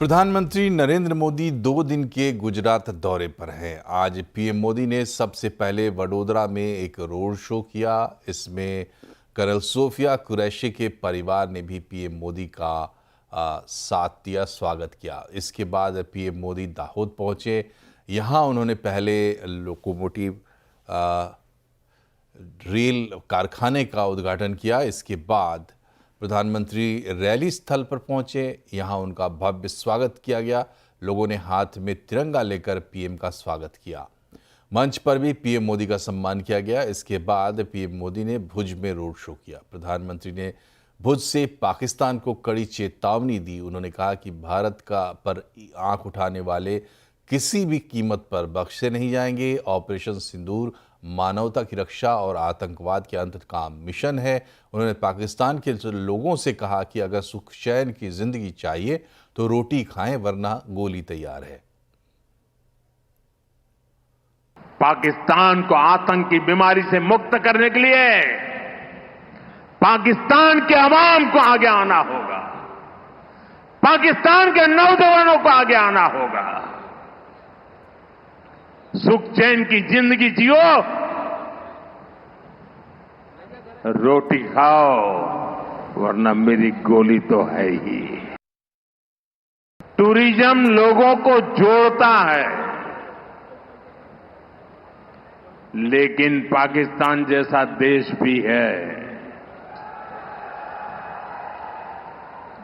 प्रधानमंत्री नरेंद्र मोदी 2 दिन के गुजरात दौरे पर हैं। आज पीएम मोदी ने सबसे पहले वडोदरा में एक रोड शो किया। इसमें कर्नल सोफिया कुरैशी के परिवार ने भी पीएम मोदी का साथ दिया, स्वागत किया। इसके बाद पीएम मोदी दाहोद पहुंचे। यहां उन्होंने पहले लोकोमोटिव रेल कारखाने का उद्घाटन किया। इसके बाद प्रधानमंत्री रैली स्थल पर पहुंचे। यहां उनका भव्य स्वागत किया गया। लोगों ने हाथ में तिरंगा लेकर पीएम का स्वागत किया। मंच पर भी पीएम मोदी का सम्मान किया गया। इसके बाद पीएम मोदी ने भुज में रोड शो किया। प्रधानमंत्री ने भुज से पाकिस्तान को कड़ी चेतावनी दी। उन्होंने कहा कि भारत पर आंख उठाने वाले किसी भी कीमत पर बख्शे नहीं जाएंगे। ऑपरेशन सिंदूर मानवता की रक्षा और आतंकवाद के अंत का मिशन है। उन्होंने पाकिस्तान के लोगों से कहा कि अगर सुख चैन की जिंदगी चाहिए तो रोटी खाएं, वरना गोली तैयार है। पाकिस्तान को आतंक की बीमारी से मुक्त करने के लिए पाकिस्तान के अवाम को आगे आना होगा। पाकिस्तान के नौजवानों को आगे आना होगा। सुख चैन की जिंदगी जियो, रोटी खाओ, वरना मेरी गोली तो है ही। टूरिज्म लोगों को जोड़ता है, लेकिन पाकिस्तान जैसा देश भी है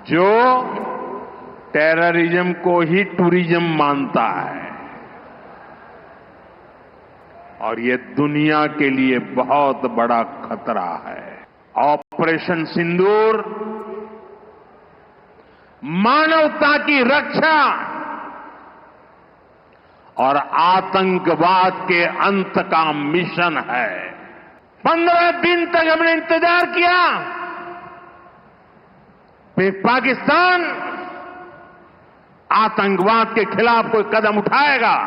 जो टेररिज्म को ही टूरिज्म मानता है, और ये दुनिया के लिए बहुत बड़ा खतरा है। ऑपरेशन सिंदूर मानवता की रक्षा और आतंकवाद के अंत का मिशन है। 15 दिन तक हमने इंतजार किया, फिर पाकिस्तान आतंकवाद के खिलाफ कोई कदम उठाएगा,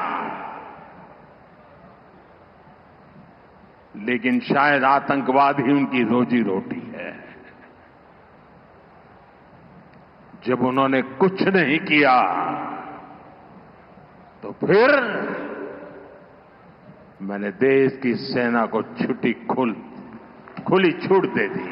लेकिन शायद आतंकवाद ही उनकी रोजी रोटी है। जब उन्होंने कुछ नहीं किया तो फिर मैंने देश की सेना को खुली छूट दे दी।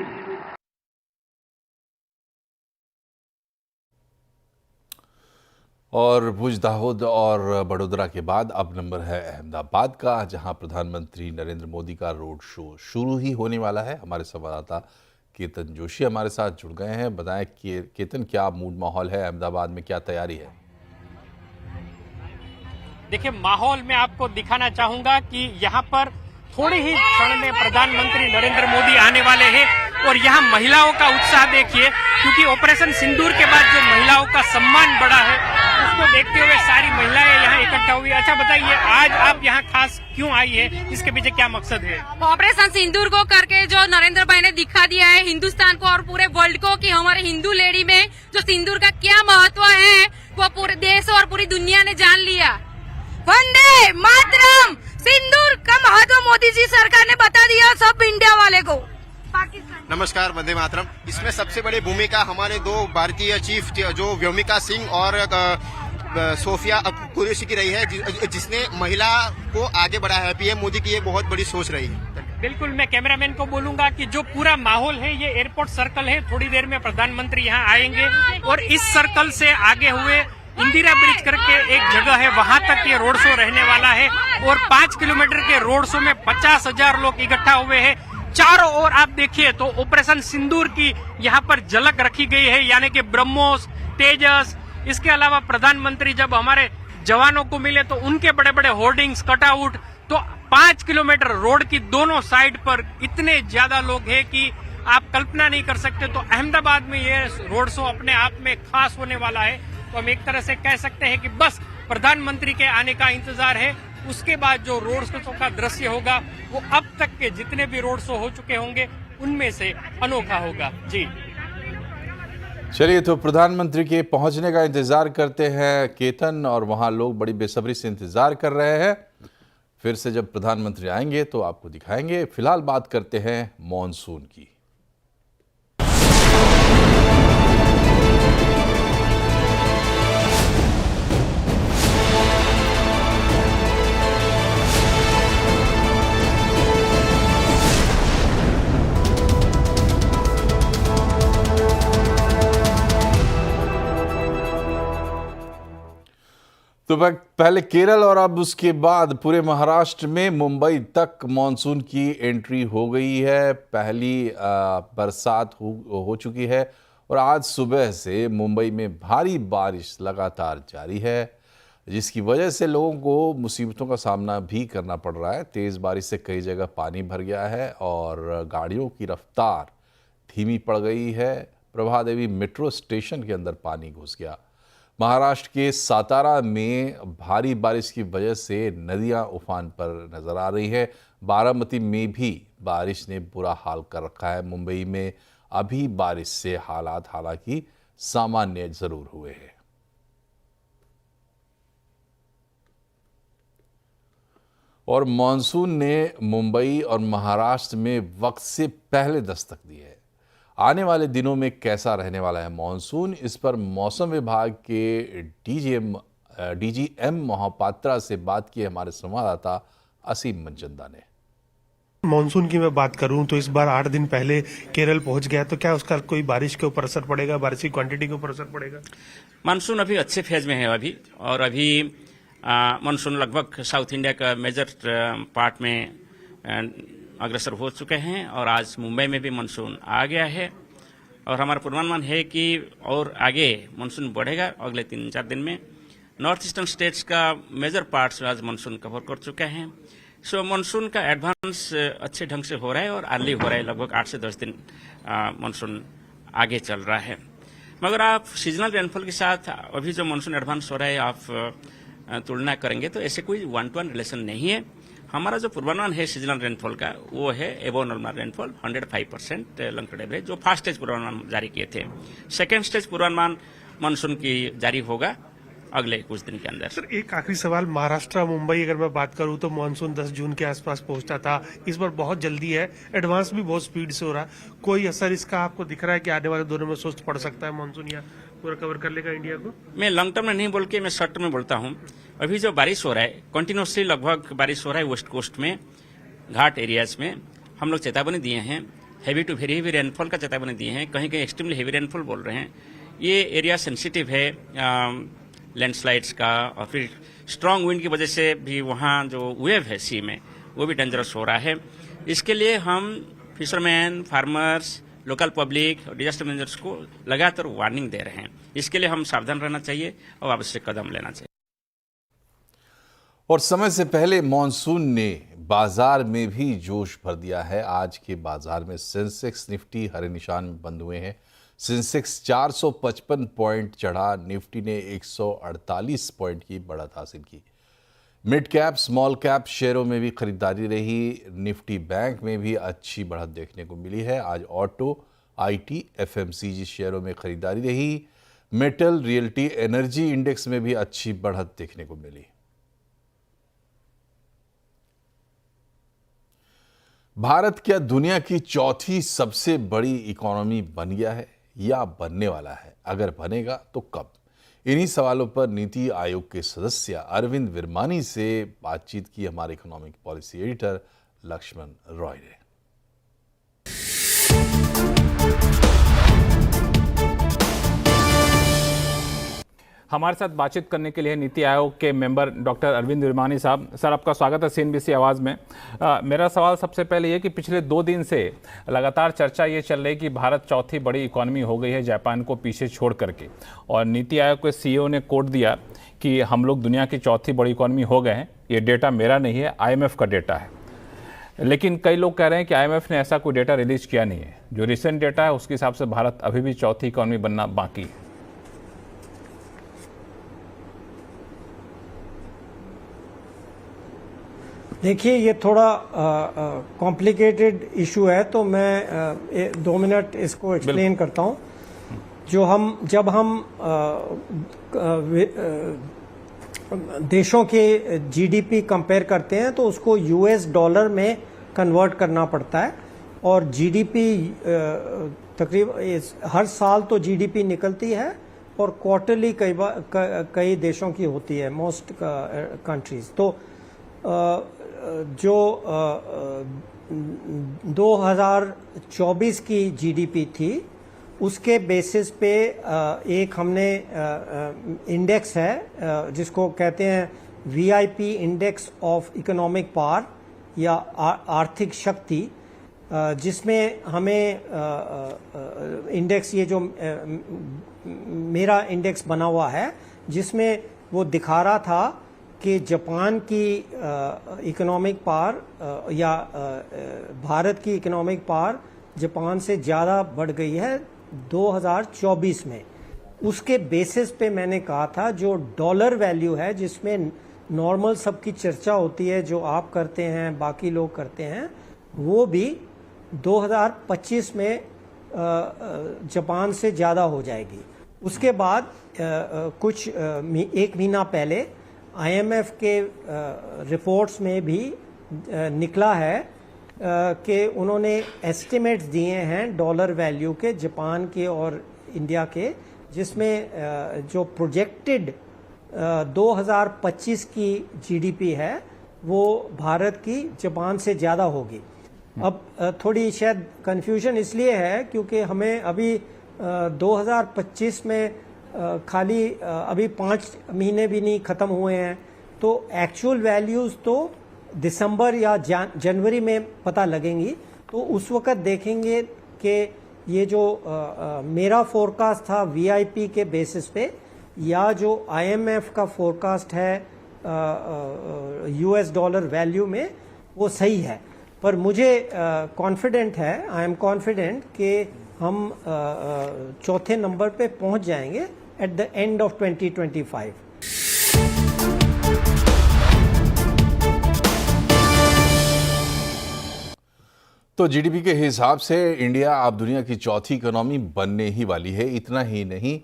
और भुज, दाहोद और वडोदरा के बाद अब नंबर है अहमदाबाद का, जहां प्रधानमंत्री नरेंद्र मोदी का रोड शो शुरू ही होने वाला है। हमारे संवाददाता केतन जोशी हमारे साथ जुड़ गए हैं। बताएं कि केतन, क्या मूड माहौल है अहमदाबाद में, क्या तैयारी है? देखिए, माहौल में आपको दिखाना चाहूंगा कि यहाँ पर थोड़ी ही क्षण में प्रधानमंत्री नरेंद्र मोदी आने वाले हैं। और यहाँ महिलाओं का उत्साह देखिए, क्योंकि ऑपरेशन सिंदूर के बाद जो महिलाओं का सम्मान बढ़ा है, उसको देखते हुए सारी महिलाएं यहाँ इकट्ठा हुई। अच्छा बताइए, आज आप यहाँ खास क्यों आई है, इसके पीछे क्या मकसद है? ऑपरेशन सिंदूर को करके जो नरेंद्र भाई ने दिखा दिया है हिंदुस्तान को और पूरे वर्ल्ड को कि हमारे हिंदू लेडी में जो सिंदूर का क्या महत्व है, वो पूरे देश और पूरी दुनिया ने जान लिया। वंदे मातरम, सिंदूर का महत्व मोदी जी सरकार ने बता दिया सब इंडिया वाले को। नमस्कार, वंदे मातरम। इसमें सबसे बड़ी भूमिका हमारे 2 भारतीय चीफ जो व्योमिका सिंह और सोफिया कुरैशी की रही है, जिसने महिला को आगे बढ़ाया है। पीएम मोदी की ये बहुत बड़ी सोच रही है। बिल्कुल, मैं कैमरामैन को बोलूंगा कि जो पूरा माहौल है ये एयरपोर्ट सर्कल है। थोड़ी देर में प्रधानमंत्री यहाँ आएंगे और इस सर्कल से आगे हुए इंदिरा ब्रिज करके एक जगह है, वहां तक ये रोड शो रहने वाला है। और 5 किलोमीटर के रोड शो में 50,000 लोग इकट्ठा हुए हैं। चारों ओर आप देखिए तो ऑपरेशन सिंदूर की यहाँ पर झलक रखी गई है, यानी कि ब्रह्मोस, तेजस। इसके अलावा प्रधानमंत्री जब हमारे जवानों को मिले तो उनके बड़े बड़े होर्डिंग्स, कटआउट। तो 5 किलोमीटर रोड की दोनों साइड पर इतने ज्यादा लोग हैं कि आप कल्पना नहीं कर सकते। तो अहमदाबाद में ये रोड शो अपने आप में खास होने वाला है। तो हम एक तरह से कह सकते हैं कि बस प्रधानमंत्री के आने का इंतजार है। उसके बाद जो रोड शो का दृश्य होगा वो अब तक के जितने भी रोड शो हो चुके होंगे उनमें से अनोखा होगा। जी चलिए, तो प्रधानमंत्री के पहुंचने का इंतजार करते हैं केतन, और वहां लोग बड़ी बेसब्री से इंतजार कर रहे हैं। फिर से जब प्रधानमंत्री आएंगे तो आपको दिखाएंगे। फिलहाल बात करते हैं मॉनसून की। तो पहले केरल और अब उसके बाद पूरे महाराष्ट्र में मुंबई तक मानसून की एंट्री हो गई है। पहली बरसात हो चुकी है और आज सुबह से मुंबई में भारी बारिश लगातार जारी है, जिसकी वजह से लोगों को मुसीबतों का सामना भी करना पड़ रहा है। तेज़ बारिश से कई जगह पानी भर गया है और गाड़ियों की रफ्तार धीमी पड़ गई है। प्रभा देवी मेट्रो स्टेशन के अंदर पानी घुस गया। महाराष्ट्र के सातारा में भारी बारिश की वजह से नदियां उफान पर नजर आ रही है। बारामती में भी बारिश ने बुरा हाल कर रखा है। मुंबई में अभी बारिश से हालात हालांकि सामान्य जरूर हुए हैं। और मानसून ने मुंबई और महाराष्ट्र में वक्त से पहले दस्तक दी है। आने वाले दिनों में कैसा रहने वाला है मानसून, इस पर मौसम विभाग के डीजीएम मोहपात्रा से बात की हमारे संवाददाता असीम मंजंदा ने। मानसून की मैं बात करूं तो इस बार 8 दिन पहले केरल पहुंच गया, तो क्या उसका कोई बारिश के ऊपर असर पड़ेगा, बारिश की क्वांटिटी के ऊपर असर पड़ेगा? मानसून अभी अच्छे फेज में है अभी, और अभी मानसून लगभग साउथ इंडिया का मेजर पार्ट में अग्रसर हो चुके हैं और आज मुंबई में भी मानसून आ गया है। और हमारा पूर्वानुमान है कि और आगे मानसून बढ़ेगा अगले 3-4 दिन में। नॉर्थ ईस्टर्न स्टेट्स का मेजर पार्ट्स आज मानसून कवर कर चुके हैं। सो मानसून का एडवांस अच्छे ढंग से हो रहा है और अर्ली हो रहा है। लगभग 8 से 10 दिन मानसून आगे चल रहा है। मगर आप सीजनल रेनफॉल के साथ अभी जो मानसून एडवांस हो रहा है आप तुलना करेंगे तो ऐसे कोई 1-to-1 रिलेशन नहीं है। हमारा जो पूर्वानुमान है सीजनल रेनफॉल का वो है एबो नॉर्मल रेनफॉल 105% लॉन्ग एवरेज, जो फर्स्ट स्टेज पूर्वानुमान जारी किए थे। सेकेंड स्टेज पूर्वानुमान मानसून की जारी होगा अगले कुछ दिन के अंदर। सर, एक आखिरी सवाल, महाराष्ट्र मुंबई अगर मैं बात करूं तो मानसून 10 जून के आसपास पहुंचता था, इस बार बहुत जल्दी है, एडवांस भी बहुत स्पीड से हो रहा है। कोई असर इसका आपको दिख रहा है कि आने वाले दिनों में सुस्त पड़ सकता है मानसून या पूरा कवर कर लेगा इंडिया को? मैं लॉन्ग टर्म में नहीं बोल के मैं शॉर्ट टर्म में बोलता हूँ। अभी जो बारिश हो रहा है कंटिन्यूसली लगभग बारिश हो रहा है वेस्ट कोस्ट में, घाट एरियाज में हम लोग चेतावनी दिए हैं, heavy to very heavy rainfall का चेतावनी दिए हैं, कहीं कहीं एक्सट्रीमली हेवी रेनफॉल बोल रहे हैं। ये एरिया सेंसिटिव है लैंडस्लाइड्स का, और फिर स्ट्रांग विंड की वजह से भी वहाँ जो वेव है सी में वो भी डेंजरस हो रहा है। इसके लिए हम फिशरमैन, फार्मर्स, लोकल पब्लिक और डिजास्टर मैनेजर्स को लगातार वार्निंग दे रहे हैं। इसके लिए हम सावधान रहना चाहिए और आवश्यक कदम लेना चाहिए। और समय से पहले मानसून ने बाजार में भी जोश भर दिया है। आज के बाजार में सेंसेक्स निफ्टी हरे निशान में बंद हुए हैं। सेंसेक्स 455 पॉइंट चढ़ा, निफ्टी ने 148 पॉइंट की बढ़त हासिल की। मिड कैप स्मॉल कैप शेयरों में भी खरीदारी रही। निफ्टी बैंक में भी अच्छी बढ़त देखने को मिली है। आज ऑटो, आईटी, एफएमसीजी शेयरों में खरीदारी रही। मेटल, रियल्टी, एनर्जी इंडेक्स में भी अच्छी बढ़त देखने को मिली। भारत क्या दुनिया की चौथी सबसे बड़ी इकोनॉमी बन गया है या बनने वाला है? अगर बनेगा तो कब? इन्हीं सवालों पर नीति आयोग के सदस्य अरविंद विरमानी से बातचीत की हमारे economic policy editor Lakshman Roy ने। हमारे साथ बातचीत करने के लिए नीति आयोग के मेंबर डॉक्टर अरविंद विरमानी साहब। सर, आपका स्वागत है सीएनबीसी आवाज़ में। मेरा सवाल सबसे पहले ये कि पिछले 2 दिन से लगातार चर्चा ये चल रही है कि भारत चौथी बड़ी इकोनॉमी हो गई है जापान को पीछे छोड़ करके, और नीति आयोग के सीईओ ने कोट दिया कि हम लोग दुनिया की चौथी बड़ी इकोनॉमी हो गए हैं। ये डेटा मेरा नहीं है, IMF का डेटा है। लेकिन कई लोग कह रहे हैं कि IMF ने ऐसा कोई डेटा रिलीज किया नहीं है। जो रिसेंट डेटा है उसके हिसाब से भारत अभी भी चौथी इकोनॉमी बनना बाकी है। देखिए, ये थोड़ा कॉम्प्लिकेटेड इशू है, तो मैं 2 मिनट इसको एक्सप्लेन करता हूँ। जब हम देशों के जीडीपी कंपेयर करते हैं तो उसको US डॉलर में कन्वर्ट करना पड़ता है, और जीडीपी तकरीबन हर साल तो जीडीपी निकलती है और क्वार्टरली कई देशों की होती है, मोस्ट कंट्रीज। तो जो 2024 की जीडीपी थी उसके बेसिस पे एक हमने इंडेक्स है जिसको कहते हैं VIP index of economic power या आर्थिक शक्ति, जिसमें हमें इंडेक्स, ये जो मेरा इंडेक्स बना हुआ है, जिसमें वो दिखा रहा था कि जापान की इकोनॉमिक पावर या भारत की इकोनॉमिक पावर जापान से ज़्यादा बढ़ गई है 2024 में। उसके बेसिस पे मैंने कहा था जो डॉलर वैल्यू है, जिसमें नॉर्मल सबकी चर्चा होती है, जो आप करते हैं, बाकी लोग करते हैं, वो भी 2025 में जापान से ज़्यादा हो जाएगी। उसके बाद एक महीना पहले आईएमएफ के रिपोर्ट्स में भी निकला है कि उन्होंने एस्टिमेट्स दिए हैं डॉलर वैल्यू के, जापान के और इंडिया के, जिसमें जो प्रोजेक्टेड 2025 की जीडीपी है वो भारत की जापान से ज़्यादा होगी। अब थोड़ी शायद कन्फ्यूजन इसलिए है क्योंकि हमें अभी 2025 में खाली अभी 5 महीने भी नहीं ख़त्म हुए हैं, तो एक्चुअल वैल्यूज़ तो दिसंबर या जनवरी में पता लगेंगी। तो उस वक़्त देखेंगे कि ये जो मेरा फोरकास्ट था वीआईपी के बेसिस पे, या जो आईएमएफ का फोरकास्ट है यूएस डॉलर वैल्यू में, वो सही है। पर मुझे कॉन्फिडेंट है, आई एम कॉन्फिडेंट कि हम चौथे नंबर पे पहुंच जाएंगे एट द एंड ऑफ 2025। तो जीडीपी के हिसाब से इंडिया अब दुनिया की चौथी इकोनॉमी बनने ही वाली है। इतना ही नहीं,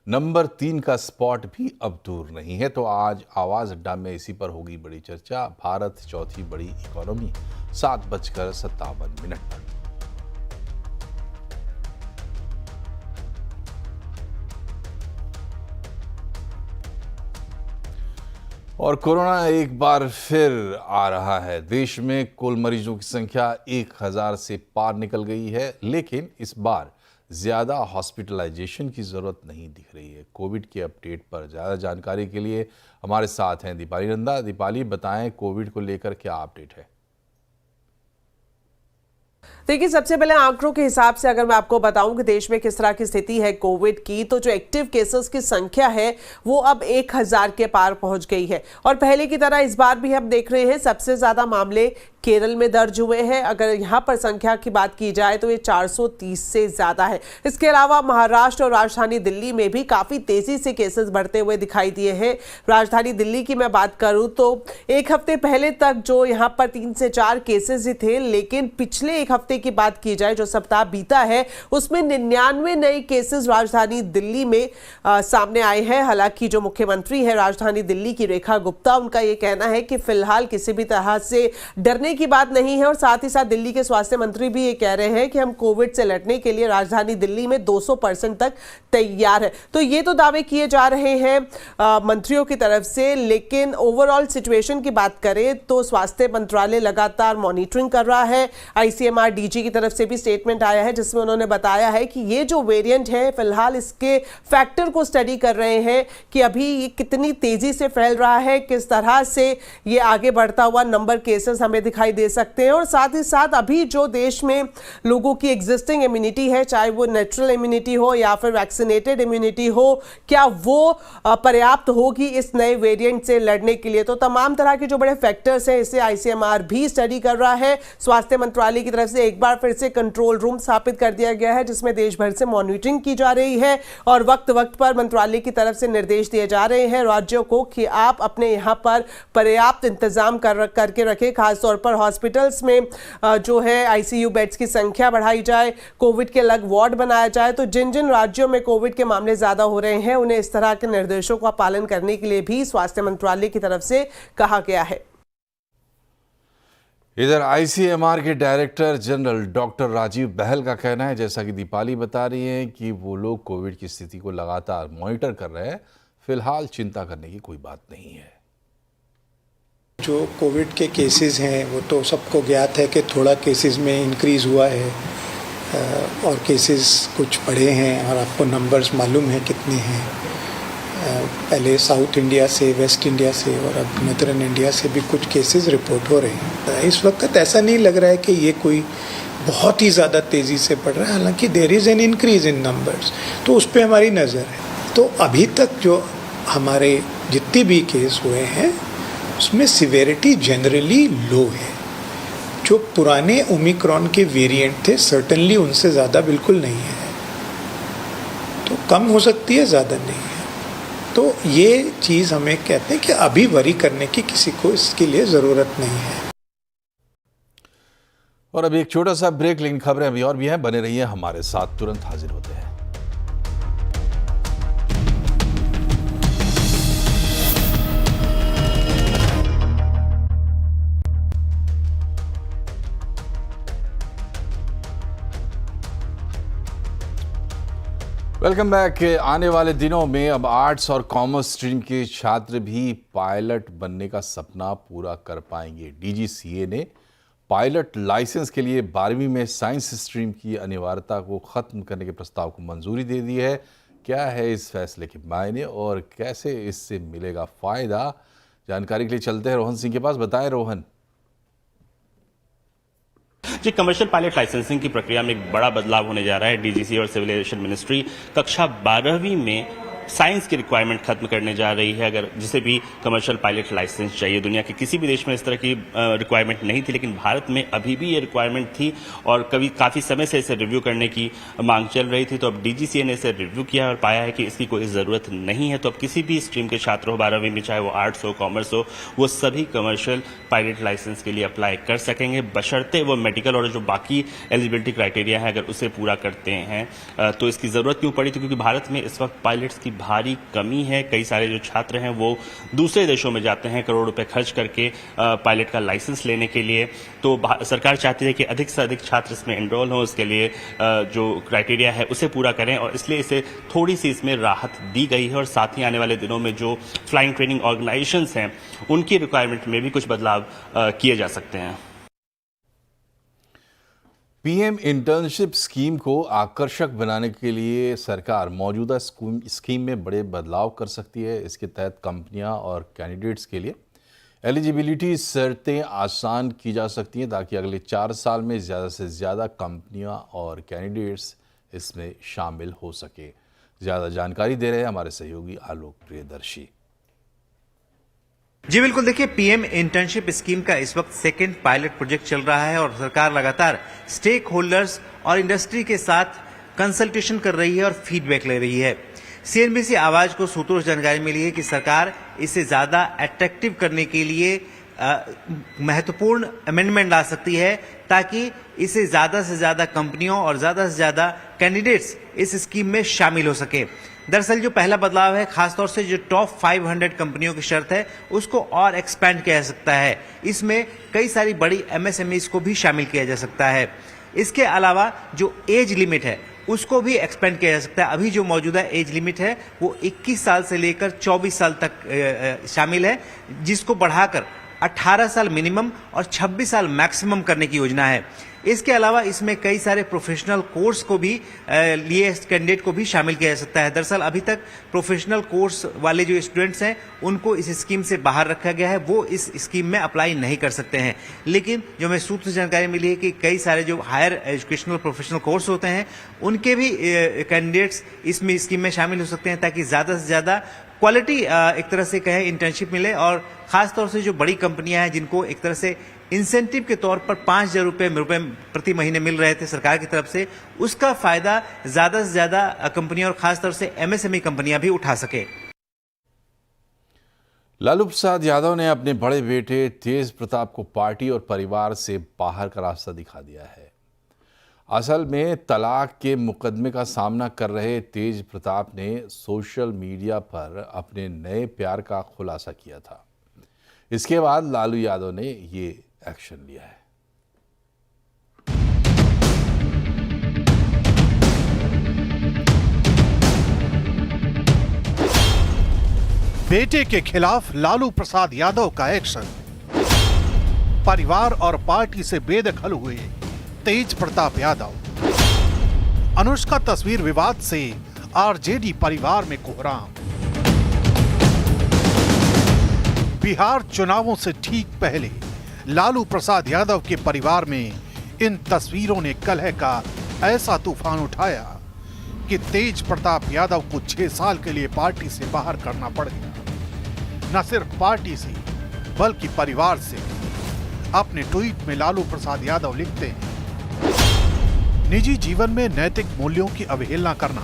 नंबर 3 का स्पॉट भी अब दूर नहीं है। तो आज आवाज अड्डा में इसी पर होगी बड़ी चर्चा। भारत चौथी बड़ी इकोनॉमी, 7:57 पर। और कोरोना एक बार फिर आ रहा है। देश में कुल मरीजों की संख्या 1000 से पार निकल गई है, लेकिन इस बार ज़्यादा हॉस्पिटलाइजेशन की ज़रूरत नहीं दिख रही है। कोविड के अपडेट पर ज़्यादा जानकारी के लिए हमारे साथ हैं दीपाली नंदा। दीपाली, बताएं कोविड को लेकर क्या अपडेट है? देखिए, सबसे पहले आंकड़ों के हिसाब से अगर मैं आपको बताऊं कि देश में किस तरह की स्थिति है कोविड की, तो जो एक्टिव केसेस की संख्या है वो अब 1000 के पार पहुंच गई है। और पहले की तरह इस बार भी हम देख रहे हैं सबसे ज्यादा मामले केरल में दर्ज हुए हैं। अगर यहां पर संख्या की बात की जाए तो ये 430 से ज्यादा है। इसके अलावा महाराष्ट्र और राजधानी दिल्ली में भी काफी तेजी से केसेस बढ़ते हुए दिखाई दिए हैं। राजधानी दिल्ली की मैं बात करूं तो एक हफ्ते पहले तक जो यहां पर 3 से 4 केसेस ही थे, लेकिन पिछले एक हफ्ते की बात की जाए, जो सप्ताह बीता है, उसमें 99 नए केसेस राजधानी दिल्ली में सामने आए हैं। हालांकि जो मुख्यमंत्री है राजधानी दिल्ली की, रेखा गुप्ता, उनका यह कहना है कि फिलहाल किसी भी तरह से डरने की बात नहीं है। और साथ ही साथ दिल्ली के स्वास्थ्य मंत्री भी ये कह रहे हैं कि हम कोविड से लड़ने के लिए राजधानी दिल्ली में 200% तक तैयार है। तो ये तो दावे किए जा रहे हैं मंत्रियों की तरफ से, लेकिन ओवरऑल सिचुएशन की बात करें तो स्वास्थ्य मंत्रालय लगातार मॉनिटरिंग कर रहा है। आईसीएमआर डीजी की तरफ से भी स्टेटमेंट आया है जिसमें उन्होंने बताया है कि ये जो वेरिएंट है, फिलहाल इसके फैक्टर को स्टडी कर रहे हैं कि अभी ये कितनी तेजी से फैल रहा है, किस तरह से ये आगे बढ़ता हुआ नंबर केसेस हमें दिखाई दे सकते हैं। और साथ ही साथ अभी जो देश में लोगों की एग्जिस्टिंग इम्यूनिटी है, चाहे वो नेचुरल इम्यूनिटी हो या फिर वैक्सीनेटेड इम्यूनिटी हो, क्या वो पर्याप्त होगी इस नए वेरिएंट से लड़ने के लिए? तो तमाम तरह के जो बड़े फैक्टर्स हैं, इसे आईसीएमआर भी स्टडी कर रहा है। स्वास्थ्य मंत्रालय की तरफ से एक बार फिर से कंट्रोल रूम स्थापित कर दिया गया है जिसमें देश भर से मॉनिटरिंग की जा रही है और वक्त वक्त पर मंत्रालय की तरफ से निर्देश दिए जा रहे हैं राज्यों को कि आप अपने यहां पर पर्याप्त इंतजाम करके रखें। खासतौर पर हॉस्पिटल्स में जो है आईसीयू बेड्स की संख्या बढ़ाई जाए, कोविड के अलग वार्ड बनाया जाए। तो जिन जिन राज्यों में कोविड के मामले ज्यादा हो रहे हैं, उन्हें इस तरह के निर्देशों का पालन करने के लिए भी स्वास्थ्य मंत्रालय की तरफ से कहा गया है। इधर आईसीएमआर के डायरेक्टर जनरल डॉक्टर राजीव बहल का कहना है, जैसा कि दीपाली बता रही हैं, कि वो लोग कोविड की स्थिति को लगातार मॉनिटर कर रहे हैं। फिलहाल चिंता करने की कोई बात नहीं है। जो कोविड के केसेस हैं वो तो सबको ज्ञात है कि थोड़ा केसेस में इंक्रीज़ हुआ है, और केसेस कुछ बढ़े हैं और आपको नंबर्स मालूम है कितने हैं। पहले साउथ इंडिया से, वेस्ट इंडिया से और अब नॉर्दर्न इंडिया से भी कुछ केसेस रिपोर्ट हो रहे हैं। इस वक्त ऐसा नहीं लग रहा है कि ये कोई बहुत ही ज़्यादा तेज़ी से बढ़ रहा है, हालांकि there is an increase in numbers, तो उस पर हमारी नज़र है। तो अभी तक जो हमारे जितने भी केस हुए हैं उसमें सिवेरिटी जनरली लो है। जो पुराने ओमिक्रॉन के वेरिएंट थे सर्टेनली उनसे ज़्यादा बिल्कुल नहीं है, तो कम हो सकती है, ज़्यादा नहीं है। तो ये चीज़ हमें कहते हैं कि अभी वरी करने की किसी को इसके लिए ज़रूरत नहीं है। और अभी एक छोटा सा ब्रेक, लेकिन खबरें अभी और भी हैं, बने रहिए हमारे साथ, तुरंत हाजिर होते हैं। Welcome back. आने वाले दिनों में अब आर्ट्स और कॉमर्स स्ट्रीम के छात्र भी पायलट बनने का सपना पूरा कर पाएंगे। डीजीसीए ने पायलट लाइसेंस के लिए 12वीं में साइंस स्ट्रीम की अनिवार्यता को ख़त्म करने के प्रस्ताव को मंजूरी दे दी है। क्या है इस फैसले के मायने और कैसे इससे मिलेगा फ़ायदा, जानकारी के लिए चलते हैं रोहन सिंह के पास। बताएं रोहन। जी, कमर्शियल पायलट लाइसेंसिंग की प्रक्रिया में एक बड़ा बदलाव होने जा रहा है। डीजीसी और सिविल एविएशन मिनिस्ट्री कक्षा 12वीं में साइंस की रिक्वायरमेंट खत्म करने जा रही है। अगर जिसे भी कमर्शियल पायलट लाइसेंस चाहिए, दुनिया के किसी भी देश में इस तरह की रिक्वायरमेंट नहीं थी, लेकिन भारत में अभी भी ये रिक्वायरमेंट थी और काफ़ी समय से इसे रिव्यू करने की मांग चल रही थी। तो अब डीजीसीए ने इसे रिव्यू किया और पाया है कि इसकी कोई ज़रूरत नहीं है। तो अब किसी भी स्ट्रीम के छात्र हो 12वीं में, चाहे वो आर्ट्स हो, कॉमर्स हो, वो सभी कमर्शियल पायलट लाइसेंस के लिए अप्लाई कर सकेंगे, बशर्ते वो मेडिकल और जो बाकी एलिजिबिलिटी क्राइटेरिया है अगर उसे पूरा करते हैं। तो इसकी ज़रूरत क्यों पड़ी थी? क्योंकि भारत में इस वक्त पायलट्स की भारी कमी है। कई सारे जो छात्र हैं वो दूसरे देशों में जाते हैं करोड़ रुपए खर्च करके पायलट का लाइसेंस लेने के लिए। तो सरकार चाहती है कि अधिक से अधिक छात्र इसमें एनरोल हों, उसके लिए जो क्राइटेरिया है उसे पूरा करें और इसलिए इसे थोड़ी सी इसमें राहत दी गई है। और साथ ही आने वाले दिनों में जो फ्लाइंग ट्रेनिंग ऑर्गेनाइजेशंस हैं उनकी रिक्वायरमेंट में भी कुछ बदलाव किए जा सकते हैं। पीएम इंटर्नशिप स्कीम को आकर्षक बनाने के लिए सरकार मौजूदा स्कीम में बड़े बदलाव कर सकती है। इसके तहत कंपनियां और कैंडिडेट्स के लिए एलिजिबिलिटी शर्तें आसान की जा सकती हैं ताकि अगले 4 साल में ज़्यादा से ज़्यादा कंपनियां और कैंडिडेट्स इसमें शामिल हो सके। ज़्यादा जानकारी दे रहे हैं हमारे सहयोगी आलोक प्रियदर्शी। जी बिल्कुल, देखिए पीएम इंटर्नशिप स्कीम का इस वक्त सेकेंड पायलट प्रोजेक्ट चल रहा है और सरकार लगातार स्टेक होल्डर्स और इंडस्ट्री के साथ कंसल्टेशन कर रही है और फीडबैक ले रही है। सीएनबीसी आवाज को सूत्रों से जानकारी मिली है कि सरकार इसे ज्यादा अट्रैक्टिव करने के लिए महत्वपूर्ण अमेंडमेंट ला सकती है ताकि इसे ज्यादा से ज्यादा कंपनियों और ज्यादा से ज्यादा कैंडिडेट्स इस स्कीम में शामिल हो सके। दरअसल जो पहला बदलाव है, खासतौर से जो टॉप 500 कंपनियों की शर्त है उसको और एक्सपैंड किया जा सकता है। इसमें कई सारी बड़ी एमएसएमईज को भी शामिल किया जा सकता है। इसके अलावा जो एज लिमिट है उसको भी एक्सपेंड किया जा सकता है। अभी जो मौजूदा एज लिमिट है वो 21 साल से लेकर 24 साल तक शामिल है, जिसको बढ़ाकर 18 साल मिनिमम और 26 साल मैक्सिमम करने की योजना है। इसके अलावा इसमें कई सारे प्रोफेशनल कोर्स को भी लिए कैंडिडेट को भी शामिल किया जा सकता है। दरअसल अभी तक प्रोफेशनल कोर्स वाले जो स्टूडेंट्स हैं उनको इस स्कीम से बाहर रखा गया है, वो इस स्कीम में अप्लाई नहीं कर सकते हैं। लेकिन जो हमें सूत्र से जानकारी मिली है कि कई सारे जो हायर एजुकेशनल प्रोफेशनल कोर्स होते हैं उनके भी कैंडिडेट्स इसमें स्कीम में शामिल हो सकते हैं ताकि ज़्यादा से ज़्यादा क्वालिटी एक तरह से कहें इंटर्नशिप मिले। और खासतौर से जो बड़ी कंपनियां हैं जिनको एक तरह से इंसेंटिव के तौर पर 5,000 रुपये प्रति महीने मिल रहे थे सरकार की तरफ से, उसका फायदा ज्यादा से ज्यादा कंपनियां और खासतौर से एमएसएमई कंपनियां भी उठा सके। लालू प्रसाद यादव ने अपने बड़े बेटे तेज प्रताप को पार्टी और परिवार से बाहर का रास्ता दिखा दिया है। असल में तलाक के मुकदमे का सामना कर रहे तेज प्रताप ने सोशल मीडिया पर अपने नए प्यार का खुलासा किया था। इसके बाद लालू यादव ने ये एक्शन लिया है। बेटे के खिलाफ लालू प्रसाद यादव का एक्शन। परिवार और पार्टी से बेदखल हुए तेज प्रताप यादव। अनुष्का तस्वीर विवाद से आरजेडी परिवार में कोहराम। बिहार चुनावों से ठीक पहले लालू प्रसाद यादव के परिवार में इन तस्वीरों ने कलह का ऐसा तूफान उठाया कि तेज प्रताप यादव को 6 साल के लिए पार्टी से बाहर करना पड़ गया। न सिर्फ पार्टी से बल्कि परिवार से। अपने ट्वीट में लालू प्रसाद यादव लिखते हैं, निजी जीवन में नैतिक मूल्यों की अवहेलना करना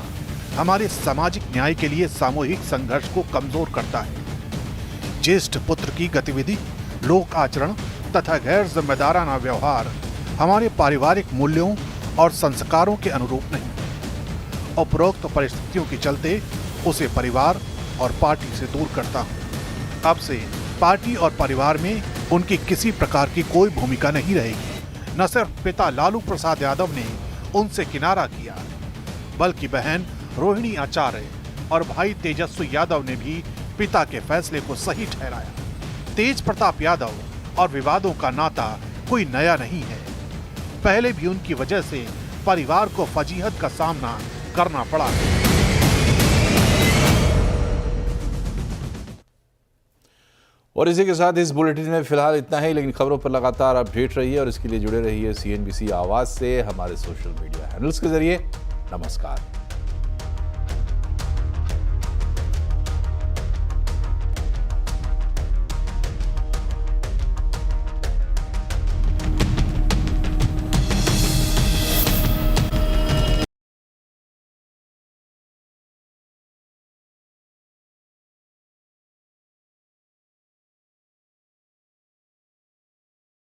हमारे सामाजिक न्याय के लिए सामूहिक संघर्ष को कमजोर करता है। ज्येष्ठ पुत्र की गतिविधि, लोक आचरण तथा गैर जिम्मेदाराना व्यवहार हमारे पारिवारिक मूल्यों और संस्कारों के अनुरूप नहीं। उपरोक्त परिस्थितियों के चलते उसे परिवार और पार्टी से दूर करता हूं। अब से पार्टी और परिवार में उनकी किसी प्रकार की कोई भूमिका नहीं रहेगी। न सिर्फ पिता लालू प्रसाद यादव ने उनसे किनारा किया, बल्कि बहन रोहिणी आचार्य और भाई तेजस्वी यादव ने भी पिता के फैसले को सही ठहराया। तेज प्रताप यादव और विवादों का नाता कोई नया नहीं है। पहले भी उनकी वजह से परिवार को फजीहत का सामना करना पड़ा। और इसी के साथ इस बुलेटिन में फिलहाल इतना ही, लेकिन खबरों पर लगातार अपडेट रहिए और इसके लिए जुड़े रहिए CNBC आवाज से हमारे सोशल मीडिया हैंडल्स के जरिए। नमस्कार।